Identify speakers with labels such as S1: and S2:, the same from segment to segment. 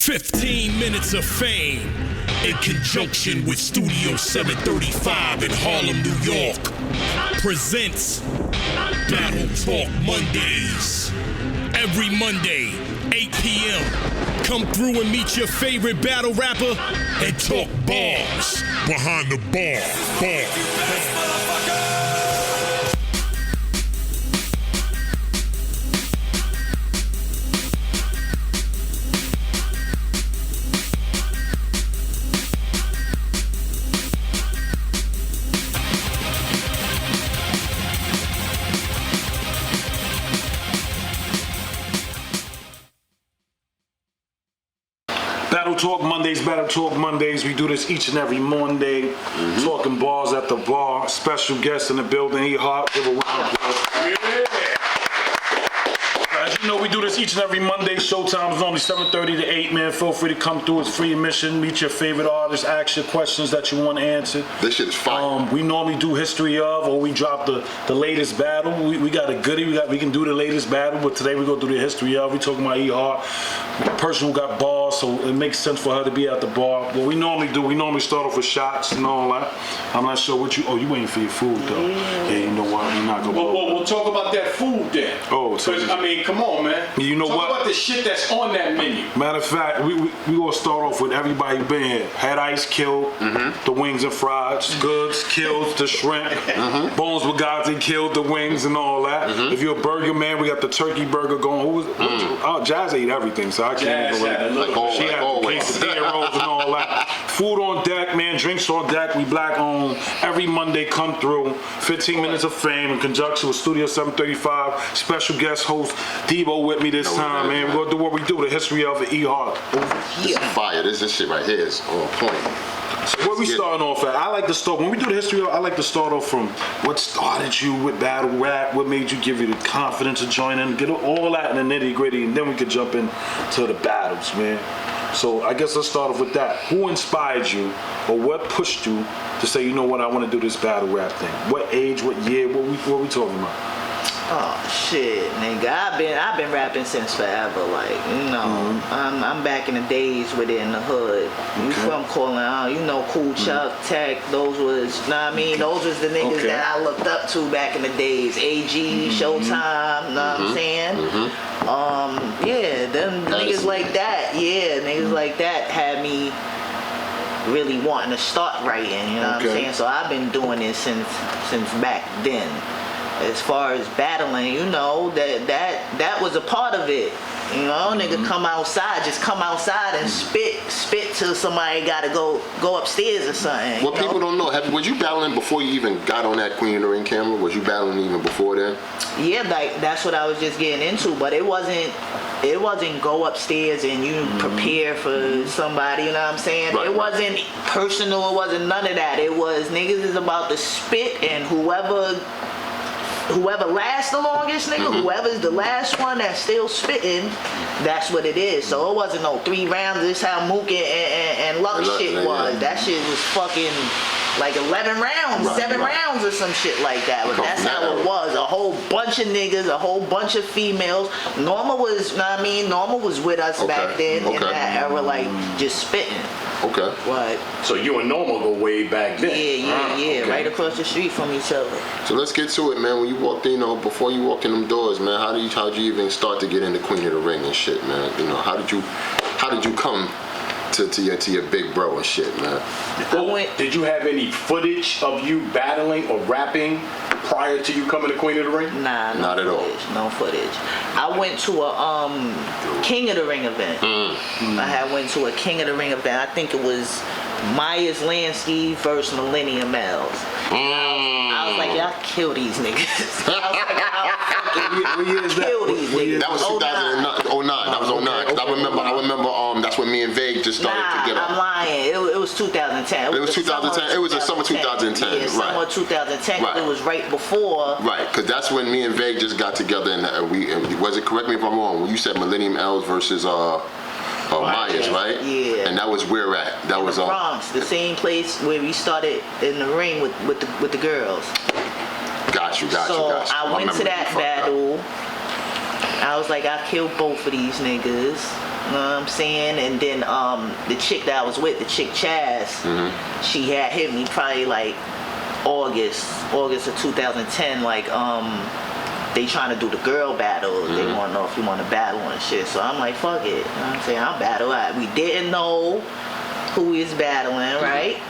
S1: 15 minutes of fame in conjunction with Studio 735 in Harlem, New York presents Battle Talk Mondays. Every Monday, 8 p.m. Come through and meet your favorite battle rapper and talk bars behind the bar.
S2: Battle Talk Mondays. We do this each and every Monday. Talking bars at the bar. Special guest in the building, Hart. Give a round of applause. As you know, we do this each and every Monday. Showtime is only 7:30 to 8, man. Feel free to come through. It's free admission. Meet your favorite artist. Ask your questions that you want answered.
S3: This shit is fire.
S2: We normally do history of, or we drop the latest battle. We got a goodie. We can do the latest battle, but today we're going to do the history of. We talking about Hart, the person who got bars, so it makes sense for her to be at the bar. What we normally do, we normally start off with shots and all that. I'm not sure what you. Oh, you waiting for your food though? Yeah, you know what? We're not gonna.
S4: Well, we'll talk about that food then.
S2: Oh, so
S4: I mean, come on, man.
S2: You know
S4: talk
S2: what?
S4: Talk about the shit that's on that menu.
S2: Matter of fact, we gonna start off with everybody who been here. Head ice killed, the wings and fries. Goods killed the shrimp. Bones Bugatti killed the wings and all that. If you're a burger man, we got the turkey burger going. Who was it? Oh, Jazz ate everything, so I can't even
S3: She had
S2: quesadilla rolls and all that. Food on deck, man. Drinks on deck. We black owned. Every Monday, come through. 15 minutes of fame in conjunction with Studio 735. Special guest host Debo with me this time, man. We're gonna do what we do. The history of Hart.
S3: This is fire. This shit right here is on point.
S2: So where we starting off at? I like to start, when we do the history, I like to start off from what started you with battle rap, what made you give you the confidence to join in, get all that in the nitty gritty, and then we could jump into the battles, man. So I guess let's start off with that. Who inspired you, or what pushed you to say, you know what, I want to do this battle rap thing? What age, what year, what we talking about?
S5: Oh shit, nigga! I've been rapping since forever. Like, you know, I'm back in the days with it in the hood. You from calling out, you know, Cool Chuck, Tech. Those was, know what I mean? Those was the niggas that I looked up to back in the days. AG, Showtime, know what I'm saying? Yeah, them niggas like that. Yeah, niggas like that had me really wanting to start writing. You know what I'm saying? So I've been doing this since back then. As far as battling, you know, that was a part of it. You know, nigga come outside and spit till somebody gotta go upstairs or something.
S3: What people don't know, was you battling before you even got on that Queen of the Ring camera? Was you battling even before then?
S5: Yeah, like that's what I was just getting into, but it wasn't go upstairs and you prepare for somebody, you know what I'm saying? Right. It wasn't personal, it wasn't none of that. It was niggas is about to spit, and whoever lasts the longest, nigga, whoever's the last one that's still spitting, that's what it is. So it wasn't no 3 rounds. This how Mook and Luck shit was. That shit was fucking like 11 rounds, 7 rounds or some shit like that. But that's how it was. A whole bunch of niggas, a whole bunch of females. Norma was, you know what I mean? Norma was with us back then in that era, like just spitting.
S3: Okay.
S5: What?
S4: So you and Norma go way back then.
S5: Yeah. Right across the street from each other.
S3: So let's get to it, man. When you walked in, you know, before you walk in them doors, man, how'd you even start to get into Queen of the Ring and shit, man? You know, how did you come to your big bro and shit, man?
S4: Did you have any footage of you battling or rapping prior to you coming to Queen of the Ring?
S5: Nah,
S3: not at all.
S5: No footage. I went to a King of the Ring event. I went to a King of the Ring event. I think it was Myers Lansky versus Millennium L's. I was like, y'all kill these niggas. I was like, I'll kill these niggas.
S3: That was 2009. That was 09. Cause I remember. That's when me and Vague just started to get up.
S5: I'm lying. It was 2010.
S3: It was 2010. It was a summer 2010.
S5: Yeah, summer 2010. Right. It was right before.
S3: Right, because that's when me and Vague just got together, and we was it. Correct me if I'm wrong. When you said Millennium L's versus Myers, right? Yeah. And that was where we're at. That was
S5: the Bronx, the same place where we started in the ring with the girls.
S3: Got you.
S5: So I went to that battle. I was like, I killed both of these niggas. know what I'm saying? And then the chick that I was with, the chick Chaz, she had hit me probably like August of 2010, like they trying to do the girl battle. They want to know if you want to battle and shit. So I'm like, fuck it. You know what I'm saying? I'll battle. We didn't know who is battling, right?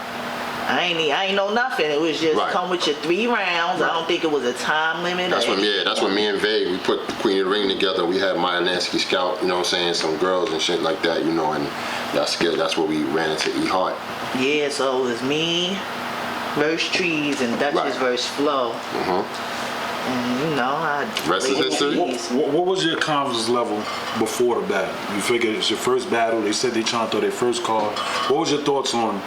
S5: I ain't know nothing. It was just come with your 3 rounds. I don't think it was a time limit.
S3: That's when me and Vague, we put the Queen of the Ring together. We had Maya Lansky scout, you know what I'm saying, some girls and shit like that, you know, and that's good. That's where we ran into E Hart.
S5: Yeah, so it was me versus Trees and Duchess versus Flo. And you know,
S3: rest is history.
S2: What was your confidence level before the battle? You figured it's your first battle. They said they trying to throw their first card. What was your thoughts on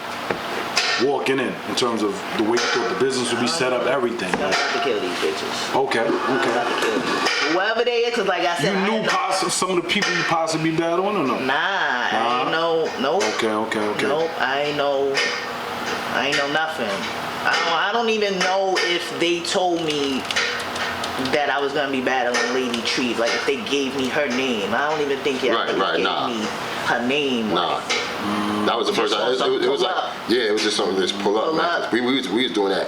S2: walking in terms of the way you thought the business would be set up, everything?
S5: I'm about to kill these bitches.
S2: Okay.
S5: I'm about to kill these. Whoever they is, because like I said,
S2: You knew some of the people you possibly battling or no?
S5: Nah, I ain't know. Nope.
S2: Okay.
S5: Nope, I ain't know nothing. I don't even know if they told me that I was gonna be battling Lady Trees. Like if they gave me her name, I don't even think gave me her name.
S3: Nah. That was the first time. It was like, it was just something just pull up. We was doing that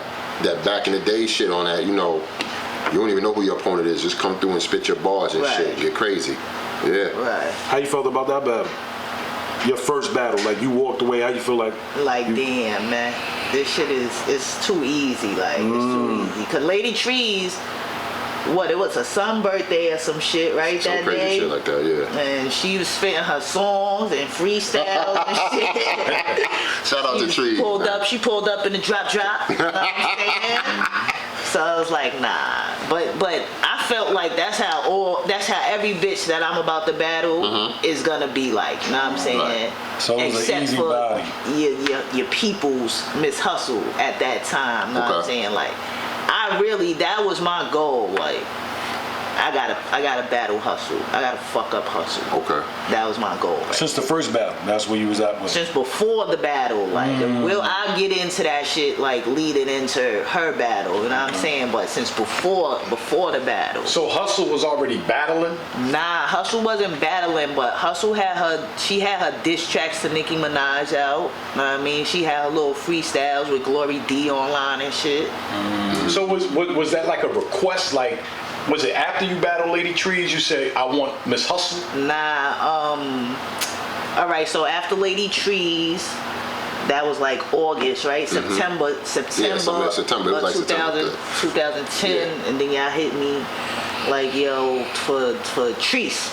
S3: back in the day shit on that. You know, you don't even know who your opponent is. Just come through and spit your bars and shit. Get crazy. Yeah.
S5: Right.
S2: How you felt about that battle? Your first battle, like you walked away. How you feel like?
S5: Like damn, man, this shit it's too easy. Like it's too easy. Cause Lady Trees. What, it was her son's birthday or some shit, right?
S3: Some
S5: that
S3: crazy
S5: day.
S3: Shit like that, yeah.
S5: And she was spitting her songs and freestyles and shit.
S3: Shout out to Trees.
S5: She pulled up in the drop. You know what I'm saying? So I was like, nah. But I felt like that's how every bitch that I'm about to battle is gonna be like. You know what I'm saying?
S2: Right. So it was
S5: except
S2: an easy
S5: for
S2: body.
S5: your people's Miss Hustle at that time. You know what I'm saying? Like. That was my goal. Like, I gotta battle Hustle. I gotta fuck up Hustle.
S3: Okay.
S2: That was my goal. Right? Since the first battle, that's where you was at with.
S5: Since before the battle, like, I'll get into that shit, like, leading into her battle, you know what I'm saying? But since before the battle.
S4: So Hustle was already battling?
S5: Nah, Hustle wasn't battling, but Hustle had her diss tracks to Nicki Minaj out. You know what I mean? She had her little freestyles with Glory D online and shit.
S4: So was that like a request, like, was it after you battled Lady Trees, you say, I want Miss Hustle?
S5: Nah, alright, so after Lady Trees, that was like August, right? September.
S3: Yeah, September. It was like
S5: 2010, and then y'all hit me like, yo, for Trees.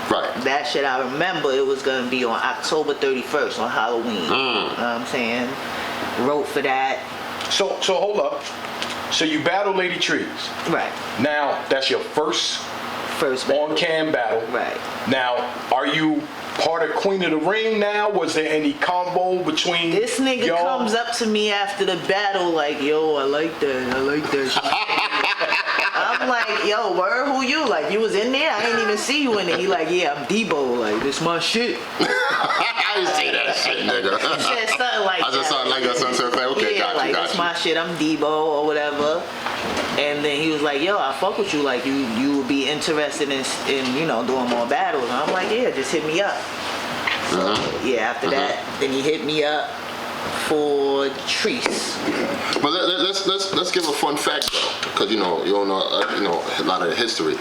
S3: Right.
S5: That shit, I remember it was gonna be on October 31st on Halloween. You know what I'm saying? Wrote for that.
S4: So hold up. So you battle Lady Trees.
S5: Right.
S4: Now, that's your first
S5: battle.
S4: On-cam battle.
S5: Right.
S4: Now, are you part of Queen of the Ring now? Was there any combo between
S5: This nigga
S4: y'all?
S5: comes up to me after the battle like, yo, I like that shit. I'm like, yo, word, who you? Like, you was in there? I ain't even see you in it. He like, yeah, I'm Debo. Like, this my shit.
S3: I didn't say that shit, nigga.
S5: He said something like
S3: I just
S5: that.
S3: like that something. Okay,
S5: yeah,
S3: got you.
S5: That's my shit. I'm Debo or whatever. And then he was like, yo, I fuck with you. Like, you would be interested in you know, doing more battles. And I'm like, yeah, just hit me up. So, yeah, after that, then he hit me up for Trees.
S3: But let's give a fun fact though, because you don't know a lot of the history.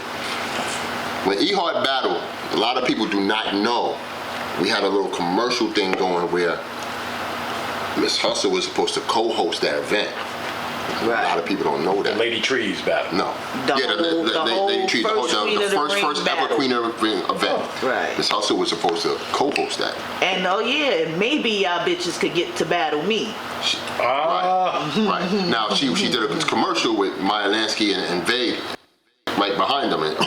S3: When E Hart battled, a lot of people do not know. We had a little commercial thing going where Miss Hustle was supposed to co-host that event.
S5: Right.
S3: A lot of people don't know that.
S4: The Lady Trees battle.
S3: No.
S5: The
S3: first ever Queen of the Ring event.
S5: Right.
S3: Miss Hustle was supposed to co-host that.
S5: And maybe y'all bitches could get to battle me.
S3: Right. Now she did a commercial with Maya Lansky and Vague right behind them. And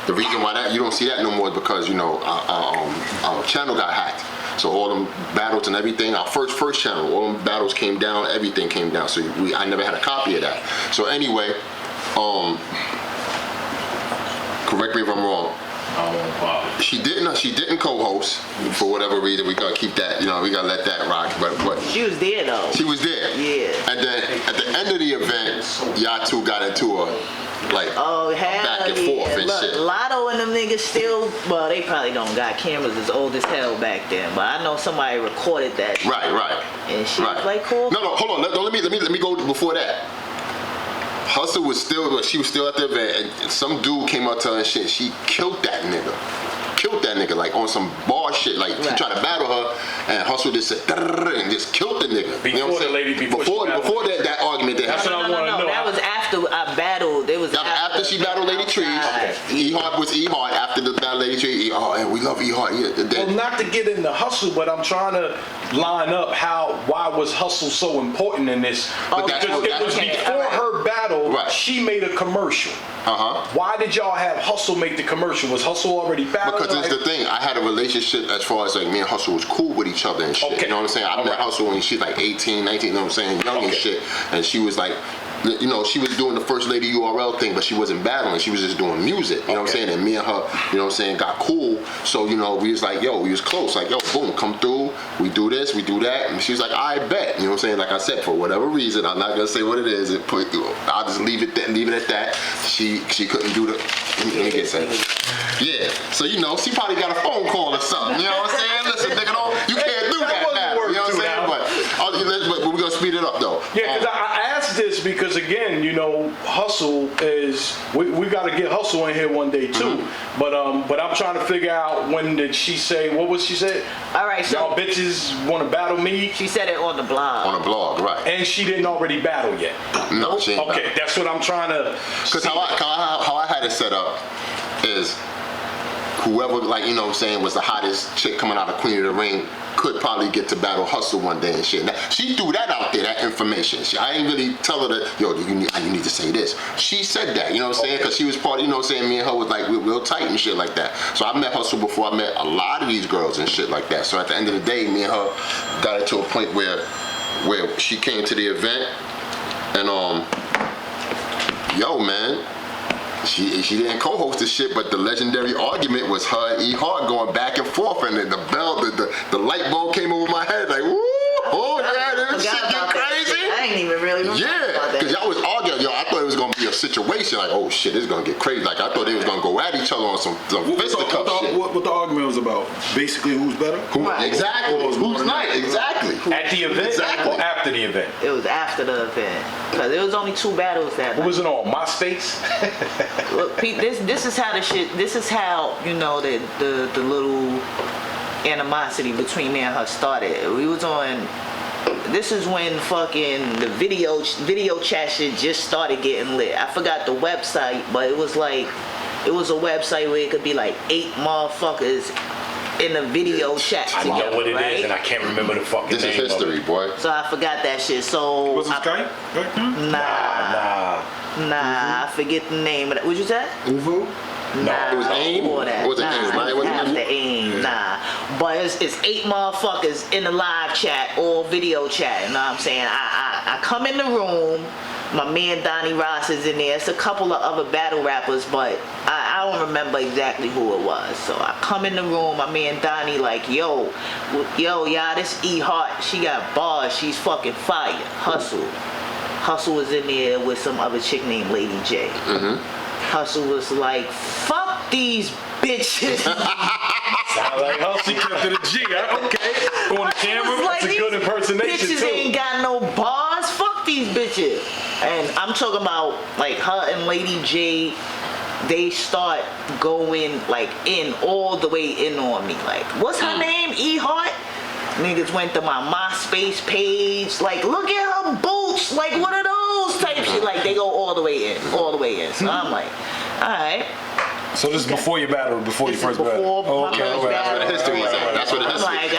S3: the reason why that you don't see that no more is because our channel got hacked. So all them battles and everything, our first channel, all them battles came down, everything came down. So I never had a copy of that. So anyway, correct me if I'm wrong.
S4: I won't bother.
S3: She didn't co-host for whatever reason. We gotta keep that, we gotta let that rock. But
S5: She was there though.
S3: she was there.
S5: Yeah.
S3: And then at the end of the event, y'all two got into a back and forth and
S5: Look,
S3: shit.
S5: Lotto and them niggas still, well, they probably don't got cameras as old as hell back then, but I know somebody recorded that shit.
S3: Right.
S5: And she was like, cool.
S3: No, hold on. Let me go before that. Hustle was still at the event, and some dude came up to her and shit. She killed that nigga. Like on some bar shit. Like he tried to battle her, and Hustle just said and just killed the nigga.
S4: Before
S3: that argument that happened.
S5: No, that was after I battled. It was
S3: after she battled Lady Trees. E-Hart was E-Hart after the battle Lady Trees. And we love E-Hart.
S2: Well, not to get into Hustle, but I'm trying to line up why was Hustle so important in this?
S3: But
S2: Because it was before her battle, she made a commercial. Why did y'all have Hustle make the commercial? Was Hustle already battling?
S3: Because it's the thing. I had a relationship as far as like me and Hustle was cool with each other and shit. You know what I'm saying? I met Hustle when she's like 18, 19, you know what I'm saying? Young and shit. And she was like, she was doing the First Lady URL thing, but she wasn't battling. She was just doing music. You know what I'm saying? And me and her, you know what I'm saying, got cool. So, we was like, we was close. Like, boom, come through. We do this, we do that. And she was like, I bet. You know what I'm saying? Like I said, for whatever reason, I'm not going to say what it is. I'll just leave it at that. She couldn't do the... Let me get that. Yeah. So, she probably got a phone call or something. You know what I'm saying? Listen, nigga, you can't do that now. You know what I'm saying? But we're going to speed it up, though.
S2: Yeah, because I asked this because, again, Hustle is... We got to get Hustle in here one day, too. But I'm trying to figure out when did she say... What was she said?
S5: All right, so...
S2: Y'all bitches want to battle me?
S5: She said it on the blog.
S3: On the blog, right.
S2: And she didn't already battle yet?
S3: No, she ain't
S2: Okay, that's what I'm trying to...
S3: Because how I had it set up is... Whoever, was the hottest chick coming out of Queen of the Ring could probably get to battle Hustle one day and shit. Now, she threw that out there, that information. I ain't really tell her that, you need to say this. She said that, you know what I'm saying? Because she was part of, me and her was like, real tight and shit like that. So I met Hustle before I met a lot of these girls and shit like that. So at the end of the day, me and her got it to a point where she came to the event and, man, she didn't co-host the shit, but the legendary argument was her and E-Hart going back and forth, and then the light bulb came over my head like, woo, this shit get crazy.
S5: I ain't even really remember about that.
S3: Because y'all was arguing, I thought it was gonna be a situation like, oh shit, it's gonna get crazy. Like I thought they was gonna go at each other on some fisticuff shit.
S2: What the argument was about? Basically, who's better?
S3: Exactly. Who's right? Exactly.
S2: At the event?
S3: Exactly.
S2: Or after the event?
S5: It was after the event. Because there was only 2 battles that
S2: What was it on? MySpace?
S5: Look, Pete, this is how the little animosity between me and her started. We was on... This is when fucking the video chat shit just started getting lit. I forgot the website, but it was a website where it could be like 8 motherfuckers in a video chat together,
S4: I know what it
S5: right?
S4: is, and I can't remember the fucking
S3: This
S4: name
S3: is history, boy.
S5: So I forgot that shit. So
S2: Was it Skype?
S5: Nah, I forget the name of that. What'd you say?
S2: Uvu?
S5: Nah,
S3: it was AIM?
S5: before that.
S3: It wasn't AIM, right? It wasn't
S5: after
S3: AIM?
S5: AIM, nah. But it's 8 motherfuckers in the live chat or video chat. You know what I'm saying? I come in the room. My man Donnie Ross is in there. It's a couple of other battle rappers, but I don't remember exactly who it was. So I come in the room. My man Donnie like, yo, this E-Hart. She got bars. She's fucking fire. Hustle was in there with some other chick named Lady J. Hustle was like, fuck these bitches.
S2: Sound like Hustle kept it a G. Okay. On the camera, that's a good impersonation
S5: bitches
S2: too.
S5: Ain't got no bars. Fuck these bitches. And I'm talking about like her and Lady J. They start going like all the way in on me. Like, what's her name? E-Hart? Niggas went to my MySpace page. Like, look at her boots. Like, what are those type shit? Like, they go all the way in. So I'm like, all right.
S2: So this is before your battle, before your first battle?
S5: Before my first battle.
S3: That's what the history is at. That's what the history is.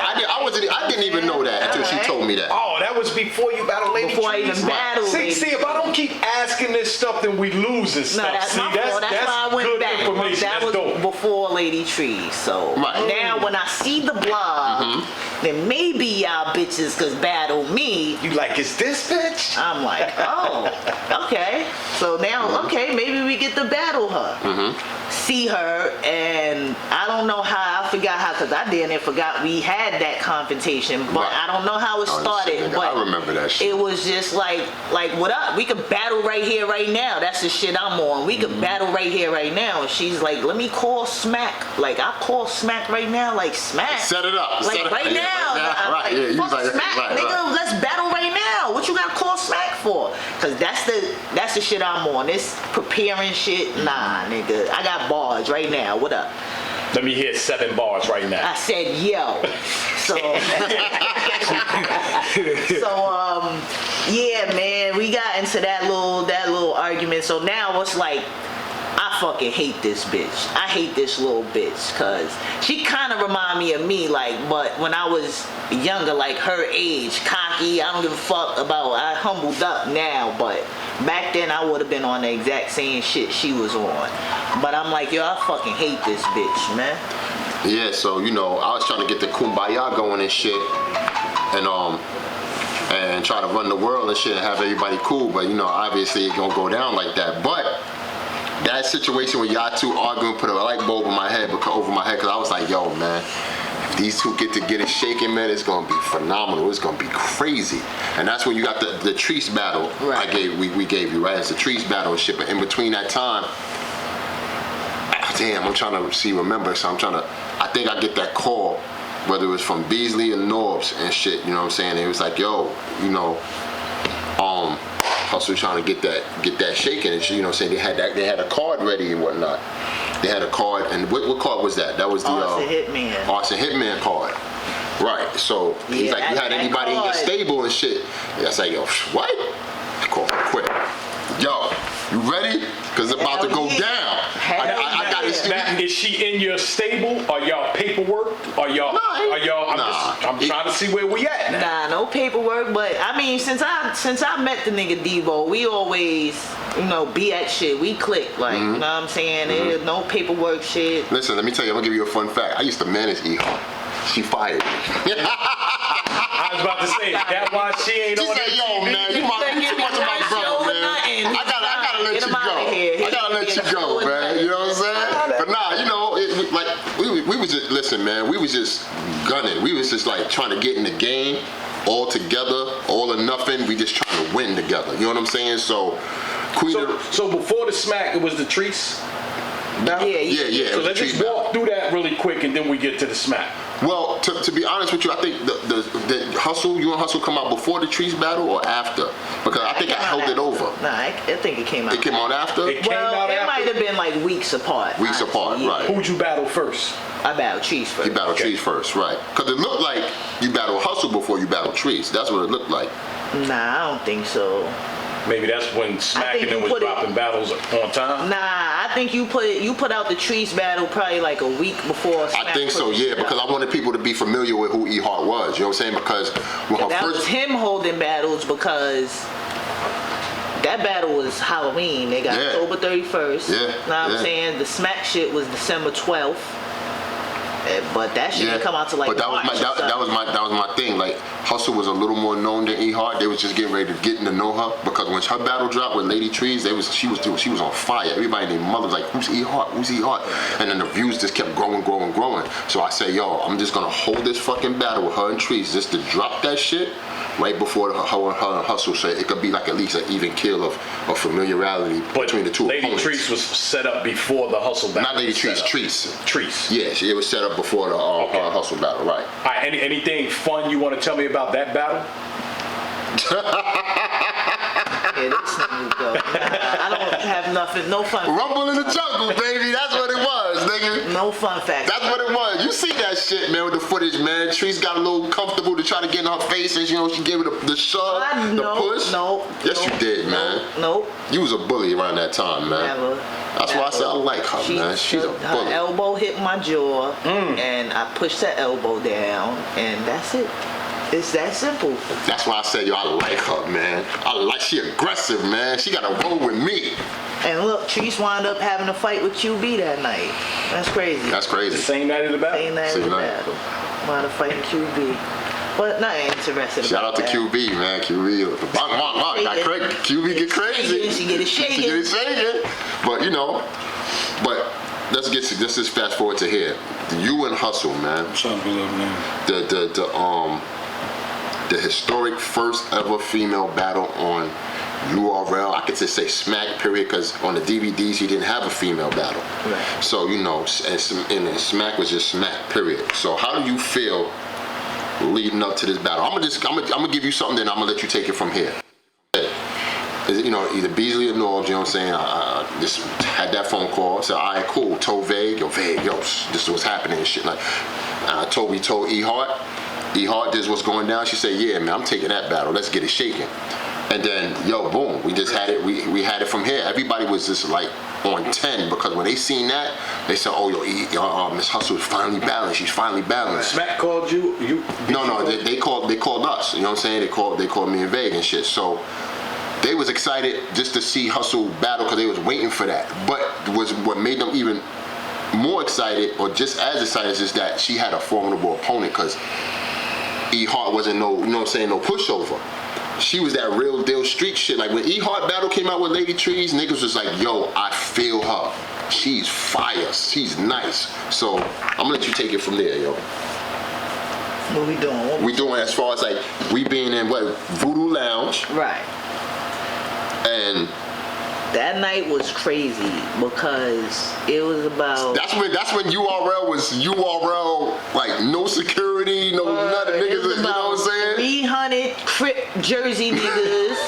S3: I didn't even know that until she told me that.
S2: Oh, that was before you battled Lady
S5: Before I
S2: Trees?
S5: even battled.
S2: See, if I don't keep asking this stuff, then we lose this stuff.
S5: No, that's
S2: See,
S5: my fault. That's why I went
S2: good
S5: back.
S2: information.
S5: That
S2: That's
S5: was
S2: dope.
S5: before Lady Trees. So now when I see the blog, then maybe y'all bitches could battle me.
S4: You like, is this bitch?
S5: I'm like, oh, okay. So now, okay, maybe we get to battle her. See her, and I don't know how, I forgot how, because I damn near forgot we had that confrontation, but I don't know how it started. But
S3: I remember that shit.
S5: It was just like, what up? We could battle right here, right now. That's the shit I'm on. We could battle right here, right now. And she's like, let me call Smack. Like, I'll call Smack right now. Like, Smack.
S3: Set it up.
S5: Like, right now.
S3: Right, yeah. You
S5: Fuck
S3: was like,
S5: Smack,
S3: right,
S5: nigga.
S3: right.
S5: Let's battle right now. What you gotta call Smack for? Because that's the shit I'm on. This preparing shit, nah, nigga. I got bars right now. What up?
S4: Let me hear 7 bars right now.
S5: I said, yo. So, yeah, man, we got into that little argument. So now it's like, I fucking hate this bitch. I hate this little bitch, cause she kind of remind me of me, like, but when I was younger, like her age, cocky. I don't give a fuck about. I humbled up now, but back then I would have been on the exact same shit she was on. But I'm like, yo, I fucking hate this bitch, man.
S3: Yeah, so you know, I was trying to get the kumbaya going and shit, and try to run the world and shit and have everybody cool. But you know, obviously it don't go down like that. But that situation where y'all two arguing put a light bulb over my head because I was like, yo, man, if these two get it shaking, man, it's gonna be phenomenal. It's gonna be crazy. And that's when you got the Treese battle.
S5: Right.
S3: We gave you, right? It's the Treese battle and shit. But in between that time, damn, I'm trying to remember. So I think I get that call, whether it was from Beasley or Norbs and shit, you know what I'm saying? It was like, yo, you know, Hustle trying to get that shaking and shit, you know what I'm saying? They had a card ready and whatnot. They had a card, and what card was that? That was the
S5: Arson Hitman.
S3: Arson Hitman card. Right. So he's like, you had anybody in your stable and shit? I was like, yo, what? I called him quick. Yo, you ready? Cause it's about to go down. I got it.
S4: Now, is she in your stable? Are y'all paperwork? I'm trying to see where we at now.
S5: Nah, no paperwork. But I mean, since I met the nigga Debo, we always, you know, be at shit. We click, like, you know what I'm saying? There's no paperwork shit.
S3: Listen, let me tell you. I'm gonna give you a fun fact. I used to manage E-Hart. She fired me.
S4: I was about to say, that's why she ain't
S3: She
S4: on
S3: said,
S4: that
S3: yo,
S4: TV.
S3: man, you must have my brother, man. I gotta let you go. I gotta let you go, man. You know what I'm saying? But nah, you know, we was just, listen, man, we was just gunning. We was just like trying to get in the game all together, all or nothing. We just trying to win together. You know what I'm saying? So,
S4: So before the Smack, it was the Treese?
S5: Yeah.
S4: So let's just walk through that really quick and then we get to the Smack.
S3: Well, to be honest with you, I think the Hustle, you and Hustle come out before the Treese battle or after? Because I think I held it over.
S5: Nah, I think it came out.
S3: It came out after?
S4: It came out
S5: it
S4: after?
S5: might have been like weeks apart.
S3: Weeks apart, right.
S4: Who'd you battle first?
S5: I battled Treese first.
S3: You battled Treese first, right. Because it looked like you battled Hustle before you battled Treese. That's what it looked like.
S5: Nah, I don't think so.
S4: Maybe that's when Smack and them was dropping battles on time?
S5: Nah, I think you put out the Treese battle probably like a week before Smack.
S3: I think so, yeah, because I wanted people to be familiar with who E-Hart was. You know what I'm saying? Because when her
S5: that
S3: first...
S5: was him holding battles because that battle was Halloween. They got October 31st.
S3: Yeah.
S5: Know what I'm saying? The Smack shit was December 12th. But that shit didn't come out to like
S3: But that was my thing. Like Hustle was a little more known than E-Hart. They was just getting ready to get to know her because when her battle dropped with Lady Trees, she was on fire. Everybody named Mother was like, who's E-Hart? Who's E-Hart? And then the views just kept growing. So I said, yo, I'm just gonna hold this fucking battle with her and Trees just to drop that shit right before her and Hustle, so it could be like at least an even kill of familiarity between the two
S4: Lady
S3: opponents.
S4: Treese was set up before the Hustle battle.
S3: Not Lady Treese,
S4: Treese.
S3: Yeah, it was set up before the Hustle battle, right.
S4: All right, anything fun you want to tell me about that battle?
S5: Yeah, this nigga go. I don't have nothing, no fun.
S3: Rumble in the jungle, baby. That's what it was, nigga.
S5: No fun facts.
S3: That's what it was. You see that shit, man, with the footage, man. Treese got a little comfortable to try to get in her face, and you know she gave it the shove, the push. Yes, you did, man.
S5: Nope.
S3: You was a bully around that time, man.
S5: Never.
S3: That's why I said I like her, man. She's a bully.
S5: Her elbow hit my jaw, and I pushed her elbow down, and that's it. It's that simple.
S3: That's why I said, yo, I like her, man. She aggressive, man. She got to roll with me.
S5: And look, Treese wound up having a fight with QB that night. That's crazy.
S3: That's crazy.
S4: The same night of the battle?
S5: Same night of the battle. Wanna fight QB. But not interested.
S3: Shout out to QB, man. QB. QB get crazy.
S5: She get it shaking.
S3: She get it shaking. But you know, let's just fast forward to here. You and Hustle, man. The historic first ever female battle on URL. I could just say Smack, period, because on the DVDs he didn't have a female battle.
S5: Right.
S3: So you know, and Smack was just Smack, period. So how do you feel leading up to this battle? I'm gonna give you something, then I'm gonna let you take it from here. You know, either Beasley or Norbs, you know what I'm saying? I just had that phone call. Said, all right, cool. Told Vague, yo, this is what's happening and shit. Like, we told E Hart. E Hart, this is what's going down. She said, yeah, man, I'm taking that battle. Let's get it shaking. And then, yo, boom, we just had it. We had it from here. Everybody was just like on 10 because when they seen that, they said, oh, yo, Miss Hustle is finally balanced. She's finally balanced.
S4: Smack called you?
S3: No, they called us. You know what I'm saying? They called me and Vague and shit. So they was excited just to see Hustle battle because they was waiting for that. But what made them even more excited, or just as excited, is that she had a formidable opponent because E Hart wasn't no pushover. She was that real deal street shit. Like when E Hart battle came out with Lady Trees, niggas was like, yo, I feel her. She's fire. She's nice. So I'm gonna let you take it from there, yo.
S5: What we doing?
S3: We doing as far as like we being in Voodoo Lounge.
S5: Right.
S3: And
S5: that night was crazy because it was about.
S3: That's when URL was URL, like no security, no nothing, niggas. You know what I'm saying?
S5: 300 Crip Jersey niggas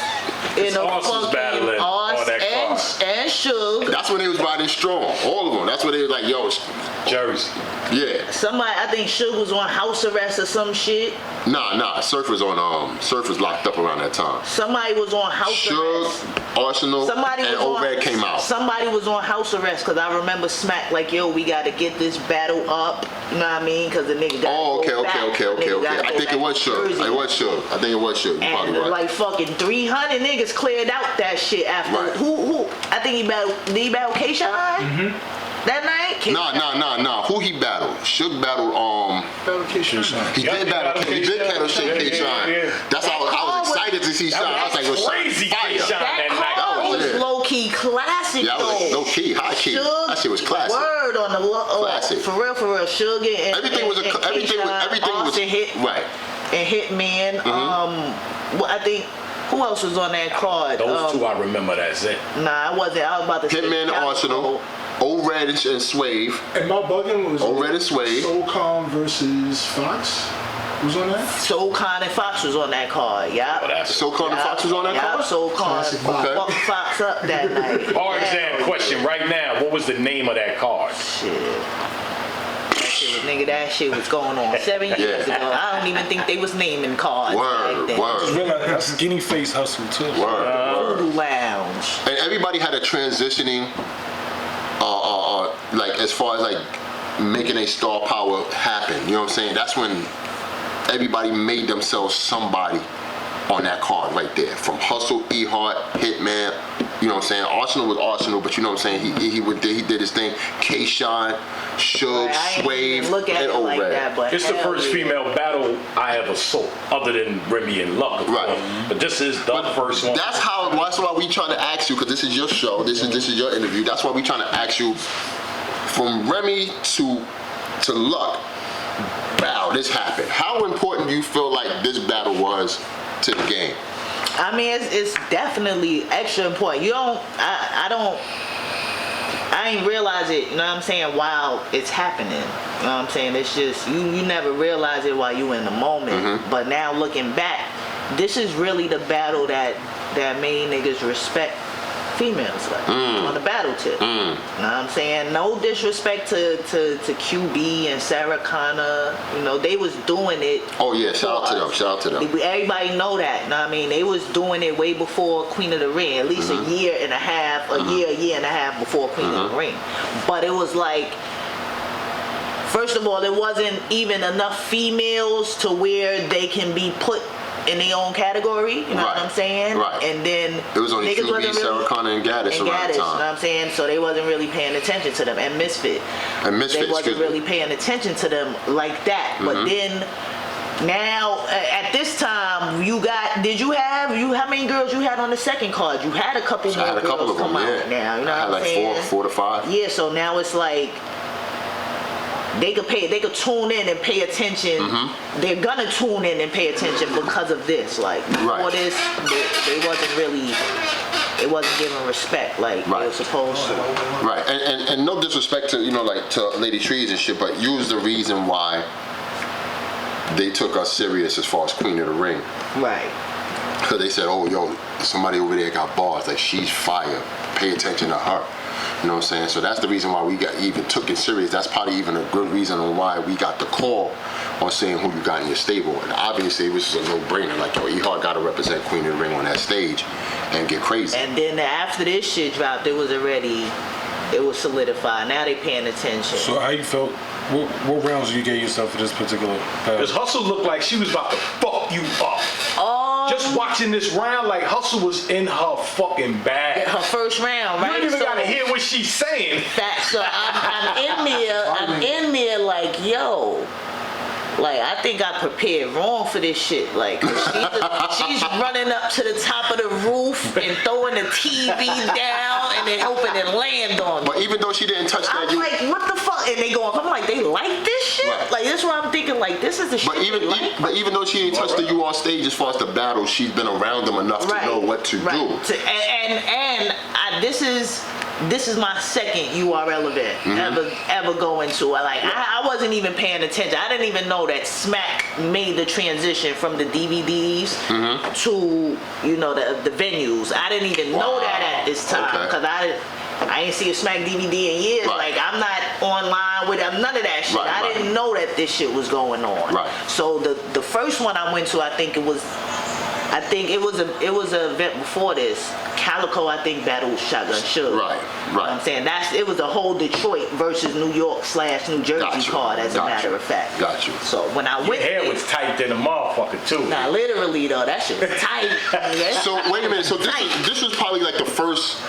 S5: in a fucking Oz and Suge.
S3: That's when they was riding strong, all of them. That's when they was like, yo,
S4: Jersey.
S3: Yeah.
S5: Somebody, I think Suge was on house arrest or some shit.
S3: Nah. Surf was locked up around that time.
S5: Somebody was on house arrest.
S3: Suge, Arsenal, and Oved came out.
S5: Somebody was on house arrest because I remember Smack like, yo, we got to get this battle up. You know what I mean? Because the nigga got
S3: okay. I think it was Suge. I think it was Suge.
S5: And like fucking 300 niggas cleared out that shit after.
S3: Right.
S5: Who? I think did he battle K-Shine? That night?
S3: Nah. Who he battled? Suge battled
S2: K-Shine.
S3: He did battle K-Shine. That's how I was excited to see Shine. I was like, yo,
S4: crazy
S3: fire.
S5: That was low key classic.
S3: Yeah, that was low key, high key. That shit was classic.
S5: Word on the
S3: classic.
S5: For real. Suge and
S3: everything was right.
S5: And Hitman. I think. Who else was on that card?
S4: Those two I remember. That's it.
S5: Nah, I wasn't. I was about to say
S3: Hitman, Arsenal, Oved and Swave.
S6: And my bugging was
S3: Oved and Swave.
S6: SoulCon versus Fox. Was on that?
S5: SoulCon and Fox was on that card. Yeah.
S3: SoulCon and Fox was on that card.
S5: SoulCon fucked Fox up that night.
S4: Hard exam question right now. What was the name of that card?
S5: That shit was going on 7 years ago. I don't even think they was naming cards.
S3: Word.
S2: Just realized that's Skinny Face Hustle too.
S3: Word.
S5: Voodoo Lounge.
S3: And everybody had a transitioning, like as far as like making a star power happen. You know what I'm saying? That's when everybody made themselves somebody on that card right there. From Hustle, E Hart, Hitman. You know what I'm saying? Arsenal was Arsenal, but you know what I'm saying? He did his thing. K-Shine, Suge, Swave, and Oved.
S4: It's the first female battle I ever saw, other than Remy and Luck, of course. But this is the first one.
S3: That's why we trying to ask you, because this is your show, this is your interview. That's why we trying to ask you, from Remy to Luck, wow, this happened. How important do you feel like this battle was to the game?
S5: I mean, it's definitely extra important. I ain't realize it, you know what I'm saying, while it's happening. You know what I'm saying? It's just, you never realize it while you in the moment. But now looking back, this is really the battle that made niggas respect females on the battle tip. You know what I'm saying? No disrespect to QB and Sarah Connor. You know, they was doing it.
S3: Oh yeah, shout out to them.
S5: Everybody know that. You know what I mean? They was doing it way before Queen of the Ring, at least a year and a half before Queen of the Ring. But it was like, first of all, there wasn't even enough females to where they can be put in their own category, you know what I'm saying?
S3: Right.
S5: And then
S3: it was only QB, Sarah Connor, and Gaddis around the time.
S5: You know what I'm saying? So they wasn't really paying attention to them. And Misfit. They wasn't really paying attention to them like that. But then now at this time how many girls you had on the second card? You had a couple more girls come out now. You know what I'm saying?
S3: Like 4 to 5.
S5: Yeah, so now it's like they could tune in and pay attention. They're gonna tune in and pay attention because of this. Like before this, it wasn't given respect like they were supposed to.
S3: Right, and no disrespect to to Lady Trees and shit, but you was the reason why they took us serious as far as Queen of the Ring.
S5: Right.
S3: Because they said, oh, yo, somebody over there got bars. Like, she's fire. Pay attention to her. You know what I'm saying? So that's the reason why we even took it serious. That's probably even a good reason on why we got the call on saying who you got in your stable. And obviously, it was just a no-brainer. Like, yo, E-Hart got to represent Queen of the Ring on that stage and get crazy.
S5: And then after this shit dropped, it was solidified. Now they paying attention.
S2: So how you felt? What rounds you gave yourself for this particular battle?
S4: Because Hustle looked like she was about to fuck you up. Just watching this round, like Hustle was in her fucking bag.
S5: Her first round, right?
S4: You don't even gotta hear what she's saying.
S5: So I'm in there like, yo. Like, I think I prepared wrong for this shit. Like, she's running up to the top of the roof and throwing the TV down and then hoping it land on me.
S3: But even though she didn't touch that,
S5: I'm like, what the fuck? And they going, I'm like, they like this shit?
S3: Right.
S5: Like, that's what I'm thinking, like, this is the shit.
S3: But even though she ain't touched you on stage as far as the battle, she's been around them enough to know what to do.
S5: And this is my second URL event ever going to. I wasn't even paying attention. I didn't even know that Smack made the transition from the DVDs to the venues. I didn't even know that at this time because I ain't see a Smack DVD in years.
S3: Right.
S5: Like, I'm not online with none of that shit. I didn't know that this shit was going on.
S3: Right.
S5: So the first one I went to, I think it was an event before this. Calico, I think, battled Shotgun Suge.
S3: Right.
S5: You know what I'm saying? It was a whole Detroit versus New York / New Jersey card, as a matter of fact.
S3: Got you.
S5: So when I went,
S4: your hair was tight than a motherfucker too.
S5: Nah, literally though, that shit was tight.
S3: So wait a minute. So this was probably like the first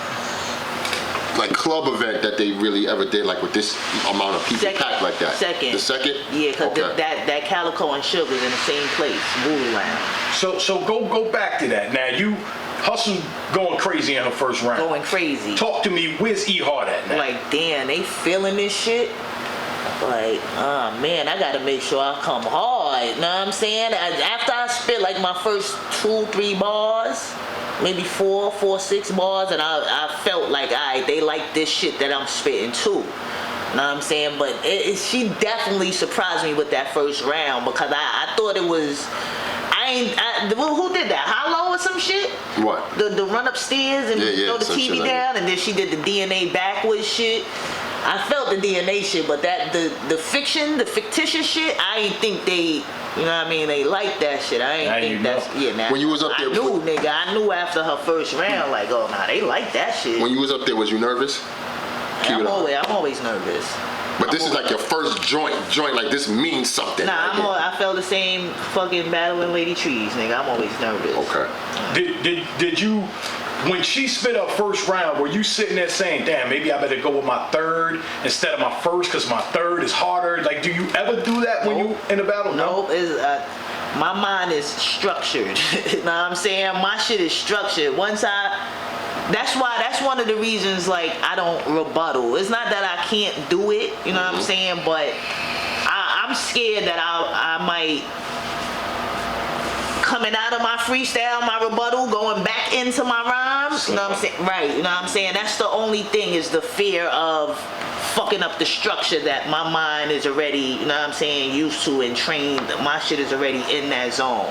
S3: club event that they really ever did, like with this amount of people packed like that. The second?
S5: Yeah, because that Calico and Sugar was in the same place, Voodoo Lounge.
S4: So go back to that. Now you Hustle going crazy in her first round.
S5: Going crazy.
S4: Talk to me. Where's E-Hart at now?
S5: Like, damn, they feeling this shit. Like, man, I gotta make sure I come hard. You know what I'm saying? After I spit like my first 2-3 bars, maybe 4, 6 bars, and I felt like, alright, they like this shit that I'm spitting too. You know what I'm saying? But she definitely surprised me with that first round because I thought it was. Who did that? Hollow or some shit?
S3: What?
S5: The run upstairs and throw the TV down, and then she did the DNA backwards shit. I felt the DNA shit, but the fictitious shit, I ain't think they, you know what I mean, they like that shit. I ain't think that's, now.
S3: When you was up there,
S5: I knew after her first round, like, oh, nah, they like that shit.
S3: When you was up there, was you nervous?
S5: I'm always nervous.
S3: But this is like your first joint, like this means something.
S5: Nah, I felt the same fucking battling Lady Trees, nigga. I'm always nervous.
S3: Okay.
S4: Did you, when she spit her first round, were you sitting there saying, damn, maybe I better go with my third instead of my first because my third is harder? Like, do you ever do that when you in a battle?
S5: Nope. My mind is structured. You know what I'm saying? My shit is structured. That's one of the reasons, like, I don't rebuttal. It's not that I can't do it, you know what I'm saying, but I'm scared that I might, coming out of my freestyle, my rebuttal, going back into my rhymes, you know what I'm saying? Right, you know what I'm saying? That's the only thing, is the fear of fucking up the structure that my mind is already, you know what I'm saying, used to and trained. My shit is already in that zone.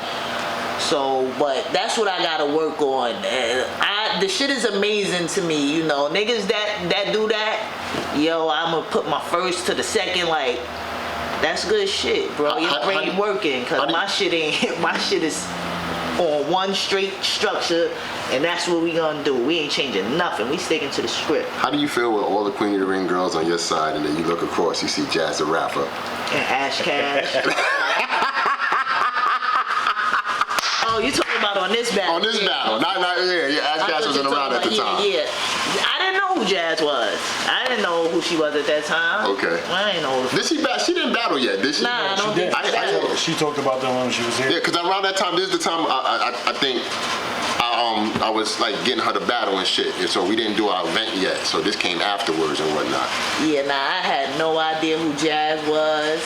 S5: So, but that's what I gotta work on. The shit is amazing to me, you know. Niggas that do that, yo, I'ma put my first to the second, like, that's good shit, bro. Your brain working, cause my shit is on one straight structure, and that's what we gonna do. We ain't changing nothing. We sticking to the script.
S3: How do you feel with all the Queen of the Ring girls on your side, and then you look across, you see Jazz the rapper? And
S5: Ash Cash. Oh, on this battle.
S3: On this battle. Not Ash Cash wasn't around at the time.
S5: Yeah. I didn't know who Jazz was. I didn't know who she was at that time.
S3: Okay.
S5: I didn't know.
S3: Did she battle? She didn't battle yet, did she?
S5: Nah, I don't
S2: She did.
S5: think
S2: She talked about that when she was here.
S3: Yeah, because around that time, this is the time I think I was like getting her to battle and shit. And so we didn't do our event yet. So this came afterwards and whatnot.
S5: Yeah, I had no idea who Jazz was.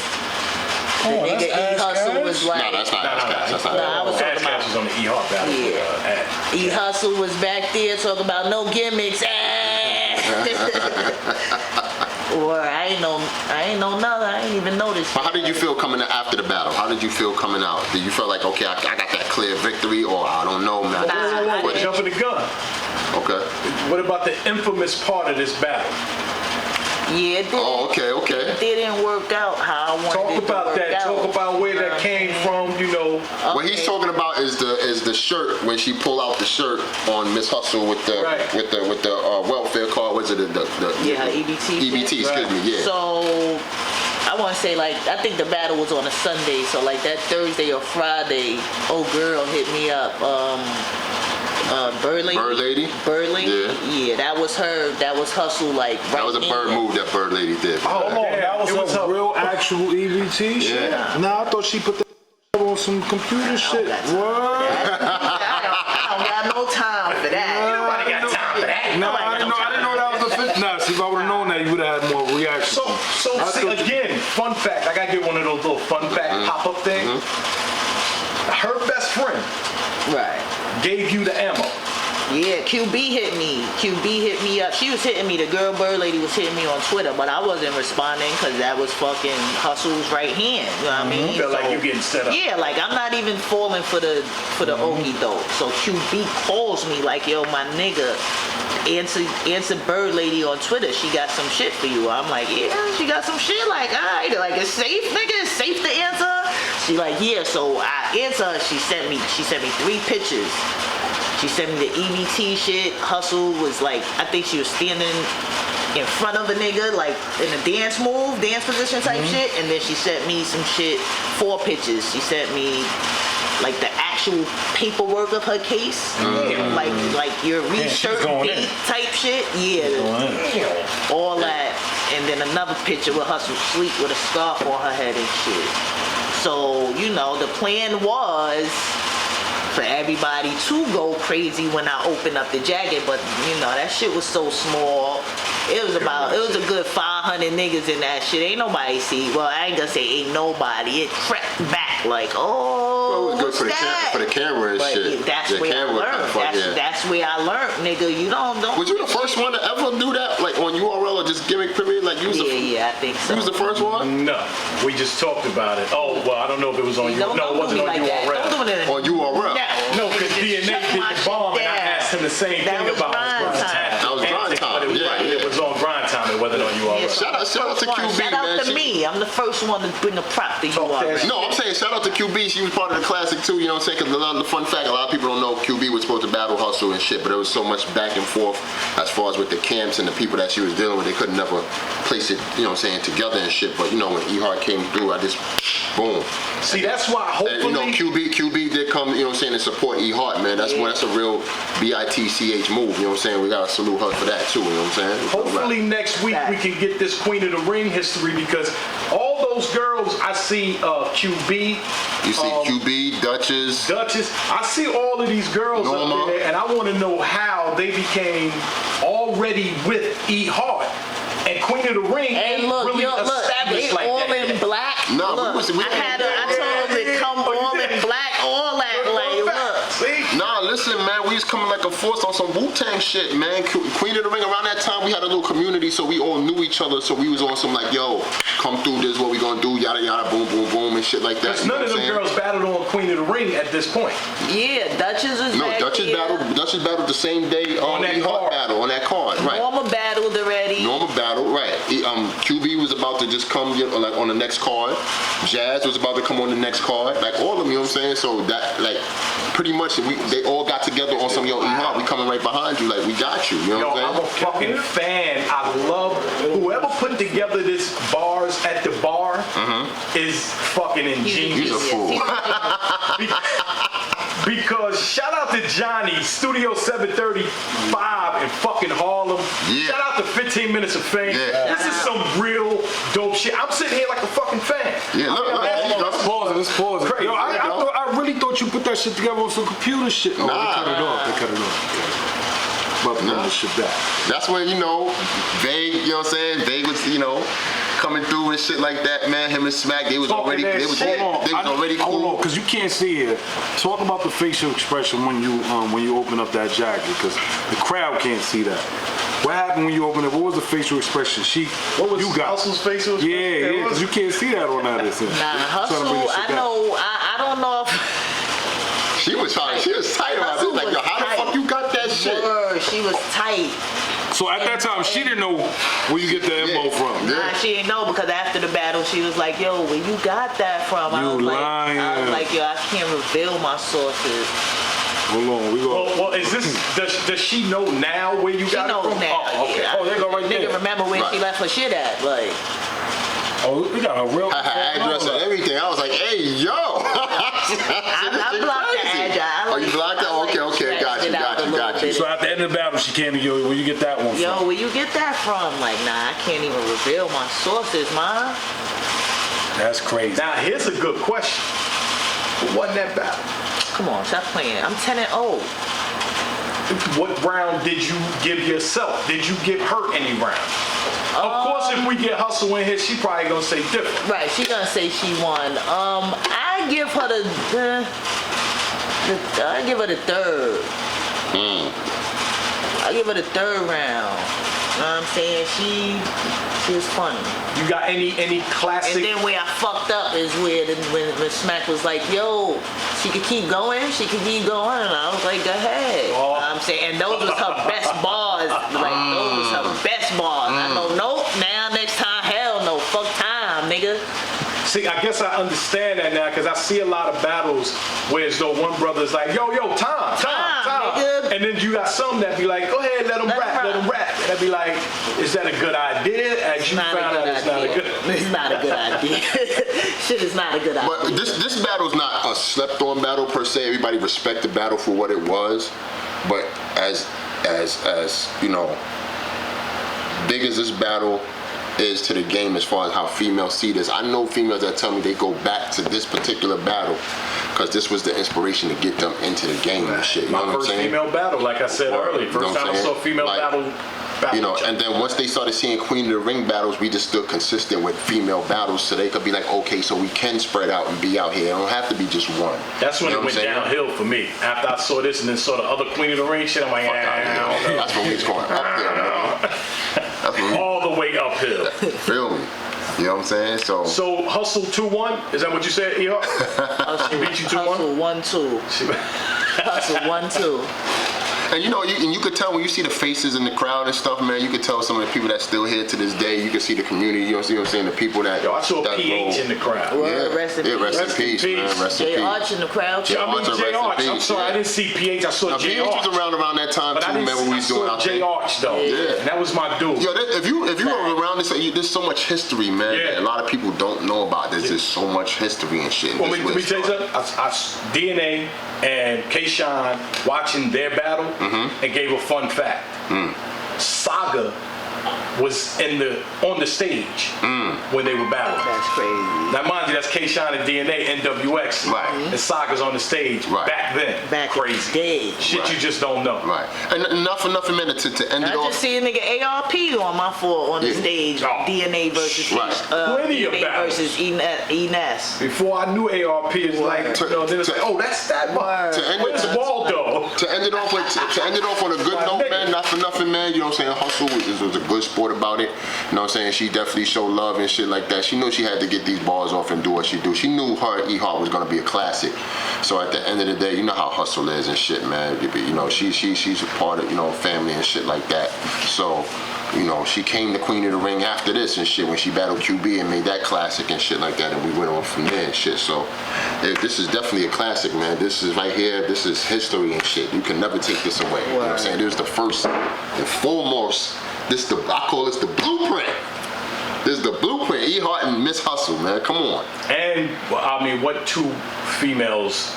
S5: The nigga E Hustle was like.
S3: No, that's not Ash Cash. That's not
S5: I was talking
S4: Ash
S5: about.
S4: Cash was on the E Hart battle.
S5: Yeah. E Hustle was back there talking about no gimmicks. Or I ain't know nothing. I ain't even noticed.
S3: But how did you feel coming after the battle? How did you feel coming out? Did you feel like, okay, I got that clear victory, or I don't know, man?
S5: Nah,
S4: Jumping the gun.
S3: Okay.
S4: What about the infamous part of this battle?
S5: Yeah, it didn't.
S3: Oh, okay.
S5: It didn't work out how I wanted
S4: Talk
S5: it to
S4: about
S5: work
S4: that.
S5: out.
S4: Talk about where that came from. You know.
S3: What he's talking about is the shirt, when she pull out the shirt on Miss Hustle with the welfare card. What's it? The
S5: EBT.
S3: EBT. Excuse me. Yeah.
S5: So I want to say, like, I think the battle was on a Sunday, so like that Thursday or Friday, old girl hit me up. Bird Lady. Yeah, that was her. That was Hustle. Like right
S3: that was a bird move that Bird Lady did.
S2: Oh, that was a real actual EBT shit?
S3: Yeah.
S2: Nah, I thought she put that on some computer shit. What?
S5: I don't got no time for that.
S4: Nobody got time for that.
S2: No, I didn't know that was a fit. Nah, see, if I would have known that, you would have had more reaction.
S4: So see, again, fun fact. I gotta get one of those little fun fact pop-up things. Her best friend
S5: Right.
S4: gave you the ammo.
S5: Yeah, QB hit me. QB hit me up. She was hitting me. The girl Bird Lady was hitting me on Twitter, but I wasn't responding because that was fucking Hustle's right hand. You know what I mean?
S4: Feel like you getting set up.
S5: Yeah, like I'm not even falling for the okie doke. So QB calls me like, yo, my nigga, answer Bird Lady on Twitter. She got some shit for you. I'm like, yeah, she got some shit. Like, alright, like it's safe, nigga. It's safe to answer. She like, yeah. So I answer her. She sent me 3 pictures. She sent me the EBT shit. Hustle was like, I think she was standing in front of a nigga, like in a dance position type shit. And then she sent me some shit, 4 pictures. She sent me like the actual paperwork of her case. Like your research date type shit. Yeah. All that. And then another picture with Hustle sleep with a scarf on her head and shit. So, you know, the plan was for everybody to go crazy when I opened up the jacket, but you know that shit was so small. It was a good 500 niggas in that shit. Ain't nobody see. Well, I ain't gonna say ain't nobody. It crept back like,
S3: well, it was good for the camera and
S5: but
S3: shit.
S5: That's where I learned. That's where I learned, nigga. You don't.
S3: Was you the first one to ever do that, like on URL or just gimmick period? Like you was
S5: I think so.
S3: You was the first one?
S4: No, we just talked about it. Oh, well, I don't know if it was on URL. No, it wasn't on URL.
S3: On URL.
S4: No, because DNA did the bomb, and I asked him the same thing about
S3: Grind Time. That was Grind Time.
S4: It was on Grind Time. It wasn't on URL.
S3: Shout out to QB,
S5: Shout out to me. I'm the first one to bring the prop to URL.
S3: No, I'm saying shout out to QB. She was part of the classic too. You know what I'm saying? Because the fun fact, a lot of people don't know QB was supposed to battle Hustle and shit, but there was so much back and forth as far as with the camps and the people that she was dealing with. They couldn't never place it, you know what I'm saying, together and shit. But you know when E Hart came through, I just boom.
S4: See, that's why hopefully.
S3: And, you know, QB did come, you know what I'm saying, and support E Hart, man. That's a real BITCH move. You know what I'm saying? We gotta salute her for that too. You know what I'm saying?
S4: Hopefully next week we can get this Queen of the Ring history, because all those girls I see, QB.
S3: You see QB, Duchess.
S4: I see all of these girls
S3: Norma.
S4: up there, and I want to know how they became already with E Hart. And Queen of the Ring ain't really established
S5: they
S4: like
S5: all
S4: that.
S5: in black.
S3: No,
S5: look, I told them to come all in black, all that. Like, look.
S3: Nah, listen, man, we was coming like a force on some Wu-Tang shit, man. Queen of the Ring, around that time, we had a little community, so we all knew each other, so we was on some like, yo, come through, this is what we gonna do, yada, yada, boom, boom, boom, and shit like that.
S4: Because none of them girls battled on Queen of the Ring at this point.
S5: Yeah, Duchess was back
S3: Duchess battled the same day on that card battle, on that card, right.
S5: Norma battled already.
S3: Right. QB was about to just come, you know, like on the next card. Jazz was about to come on the next card. Like all of them, you know what I'm saying? So that, like, pretty much they all got together on some, yo, E-Hart, we coming right behind you, like we got you. You know what I'm saying?
S4: I'm a fucking fan. I love whoever put together this bars at the bar is fucking ingenious.
S3: He's a fool.
S4: because shout out to Johnny, Studio 735 in fucking Harlem.
S3: Yeah.
S4: Shout out to 15 Minutes of Fame.
S3: Yeah.
S4: This is some real dope shit. I'm sitting here like a fucking fan.
S3: Yeah, look,
S2: Let's pause it.
S4: Crazy.
S2: Yo, I really thought you put that shit together on some computer shit. Oh, they cut it off. But bring the shit back.
S3: That's when, Vague, you know what I'm saying? Vague was, coming through and shit like that, man. Him and Smack, they was already
S2: Hold
S3: cool.
S2: on, because you can't see here. Talk about the facial expression when you open up that jacket, because the crowd can't see that. What happened when you opened it? What was the facial expression?
S4: What was Hustle's facial expression?
S2: Yeah, because you can't see that on that.
S5: Hustle, I don't know if...
S3: She was tight about it. Like, yo, how the fuck you got that shit?
S5: Word, she was tight.
S2: So at that time, she didn't know where you get the info from.
S5: Nah, she didn't know, because after the battle, she was like, yo, where you got that from? I was like, yo, I can't reveal my sources.
S2: Hold on, we go.
S4: Well, is this, does she know now where you got it from?
S5: She knows now.
S4: Oh, okay.
S5: Yeah.
S4: Oh, there you go right there.
S5: Nigga remember where she left her shit at, like.
S2: Oh, we got a real
S3: address and everything. I was like, hey, yo.
S5: I blocked the address.
S3: Oh, you blocked that? Okay, got you.
S2: So at the end of the battle, she came to you. Where you get that one from?
S5: Yo, where you get that from? Like, nah, I can't even reveal my sources, man.
S2: That's crazy.
S4: Now, here's a good question. Who won that battle?
S5: Come on, stop playing. I'm 10-0.
S4: What round did you give yourself? Did you give her any round? Of course, if we get Hustle in here, she probably gonna say different.
S5: Right, she gonna say she won. I give her the third. I give her the third round. You know what I'm saying? She was funny.
S4: You got any classic?
S5: And then where I fucked up is when Smack was like, yo, she could keep going, and I was like, go ahead. You know what I'm saying? And those was her best bars. Like, those was her best bars. I know, nope, now next time, hell no, fuck time, nigga.
S4: See, I guess I understand that now, because I see a lot of battles where as though one brother's like, yo, time.
S5: Nigga.
S4: And then you got some that be like, go ahead, let them rap. And I'd be like, is that a good idea? As you found out, it's not a good idea.
S5: It's not a good idea. Shit is not a good idea.
S3: But this battle's not a slept-on battle per se. Everybody respect the battle for what it was. But as big as this battle is to the game as far as how females see this, I know females that tell me they go back to this particular battle because this was the inspiration to get them into the game and shit. You know what I'm saying?
S4: My first female battle, like I said earlier. First time I saw female battle.
S3: And then once they started seeing Queen of the Ring battles, we just stood consistent with female battles, so they could be like, okay, so we can spread out and be out here. It don't have to be just one.
S4: That's when it went downhill for me. After I saw this and then saw the other Queen of the Ring shit, I'm like,
S3: that's when we was going up there, man.
S4: All the way uphill.
S3: Feel me? You know what I'm saying?
S4: So Hustle 2-1? Is that what you said, E-Hart? She beat you 2-1?
S5: Hustle 1-2. Hustle 1-2.
S3: And you could tell when you see the faces in the crowd and stuff, man. You could tell some of the people that's still here to this day. You can see the community. You know what I'm saying? The people that.
S4: Yo, I saw PH in the crowd.
S5: Rest in peace,
S3: man. Rest in peace.
S5: J Arch in the crowd.
S4: J Arch. I'm sorry, I didn't see PH. I saw J Arch.
S3: PH was around that time too, man. When we was doing our thing.
S4: J Arch though.
S3: Yeah,
S4: and that was my dude.
S3: Yo, if you were around this, there's so much history, man.
S4: Yeah.
S3: That a lot of people don't know about. There's just so much history and shit.
S4: Well, let me tell you something. DNA and K-Shine watching their battle and gave a fun fact. Saga was on the stage when they were battling.
S5: That's crazy.
S4: Now mind you, that's K-Shine and DNA, NWX.
S3: Right.
S4: And Saga's on the stage back then.
S5: Back
S4: crazy.
S5: Day.
S4: Shit you just don't know.
S3: Right. And not for nothing, man, to end it off.
S5: I just see a nigga ARP on the stage. DNA versus
S4: Plenty of
S5: DNA
S4: battles.
S5: versus Enes.
S4: Before I knew ARP, it's like, then it's like, oh, that's that one. Where's Waldo?
S3: To end it off on a good note, man, not for nothing, man. You know what I'm saying? Hustle was a good sport about it. You know what I'm saying? She definitely showed love and shit like that. She knew she had to get these bars off and do what she do. She knew her and E-Hart was gonna be a classic. So at the end of the day, you know how Hustle is and shit, man. She's a part of, family and shit like that. So, she came to Queen of the Ring after this and shit when she battled QB and made that classic and shit like that, and we went on from there and shit. So this is definitely a classic, man. This is right here. This is history and shit. You can never take this away. You know what I'm saying? This is the first and foremost. I call this the blueprint. This is the blueprint. E-Hart and Miss Hustle, man. Come on.
S4: And what two females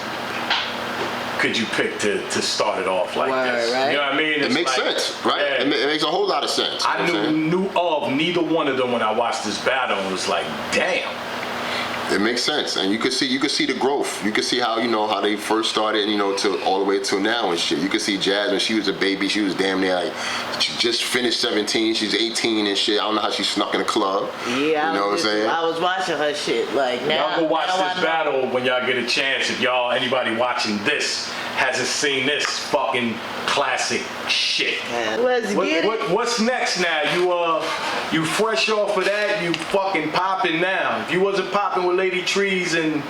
S4: could you pick to start it off like this?
S5: Right.
S4: You know what I mean?
S3: It
S4: It's
S3: makes
S4: like,
S3: sense, right?
S4: yeah.
S3: It makes a whole lot of sense.
S4: I knew of neither one of them when I watched this battle and was like, damn.
S3: It makes sense, and you could see the growth. You could see how how they first started, to all the way till now and shit. You could see Jazz when she was a baby. She was damn near like she just finished 17. She's 18 and shit. I don't know how she snuck in the club.
S5: Yeah,
S3: you know what I'm saying?
S5: I was watching her shit. Like now,
S4: Y'all go watch
S5: now
S4: this battle when y'all get a chance. If anybody watching this hasn't seen this fucking classic shit.
S5: Let's get it.
S4: What's next now? You fresh off of that, you fucking popping now. If you wasn't popping with Lady Trees and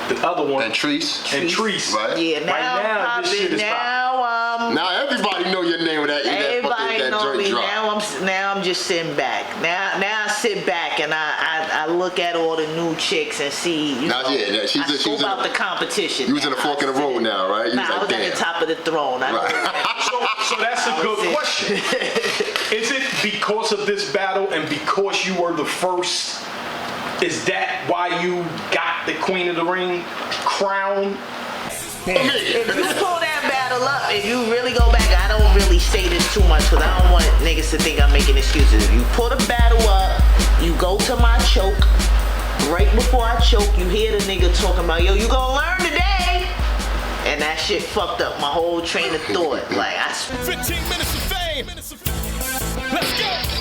S4: the other one.
S3: And Treese.
S4: Right.
S5: Yeah, now
S4: this shit is popping.
S3: Now everybody know your name with that.
S5: Everybody
S3: that
S5: know me.
S3: drop.
S5: Now I'm just sitting back. Now I sit back and I look at all the new chicks and see. She's about the competition.
S3: You was in the fork in the road now, right? You
S5: I was at the top of the throne.
S4: So that's a good question. Is it because of this battle and because you were the first? Is that why you got the Queen of the Ring crown?
S5: If you pull that battle up, if you really go back, I don't really say this too much because I don't want niggas to think I'm making excuses. If you pull the battle up, you go to my choke. Right before I choke, you hear the nigga talking about, yo, you gonna learn today. And that shit fucked up my whole train of thought. Like
S1: 15 minutes of fame. Let's go.